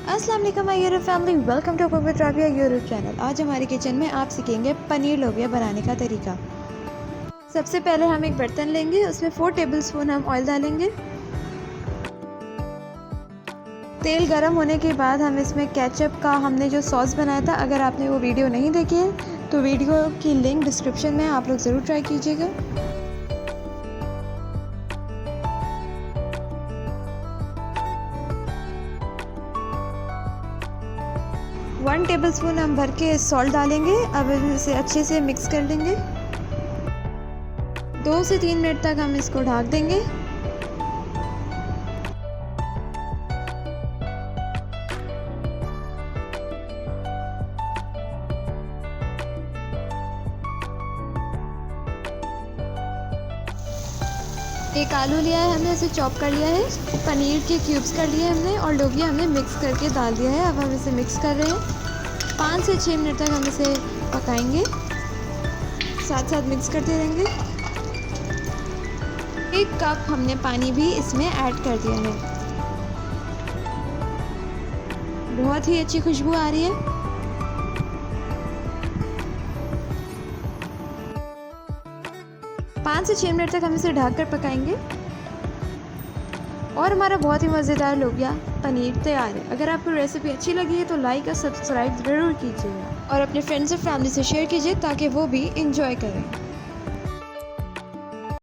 अस्सलाम वालेकुम my YouTube family, welcome to cook with Rabia YouTube channel. आज हमारे किचन में आप सीखेंगे पनीर लोबिया बनाने का तरीका। सबसे पहले हम एक बर्तन लेंगे, उसमें 4 टेबलस्पून हम ऑयल डालेंगे। तेल गरम होने के बाद हम इसमें केचप का हमने जो सॉस बनाया था, अगर आपने वो वीडियो नहीं देखी है तो वीडियो की लिंक डिस्क्रिप्शन में, आप लोग ज़रूर ट्राई कीजिएगा। वन टेबलस्पून हम भर के सॉल्ट डालेंगे। अब इसे अच्छे से मिक्स कर लेंगे। 2 से 3 मिनट तक हम इसको ढक देंगे। एक आलू लिया है हमने, इसे चॉप कर लिया है। पनीर के क्यूब्स कर लिए हमने और लोबिया हमने मिक्स करके डाल दिया है। अब हम इसे मिक्स कर रहे हैं। 5 से 6 मिनट तक हम इसे पकाएंगे, साथ साथ मिक्स करते रहेंगे। 1 कप हमने पानी भी इसमें ऐड कर दिया है। बहुत ही अच्छी खुशबू आ रही है। पाँच से 6 मिनट तक हम इसे ढककर पकाएंगे और हमारा बहुत ही मज़ेदार लोबिया पनीर तैयार है। अगर आपको रेसिपी अच्छी लगी है तो लाइक और सब्सक्राइब ज़रूर कीजिएगा और अपने फ्रेंड्स और फैमिली से शेयर कीजिए ताकि वो भी इंजॉय करें।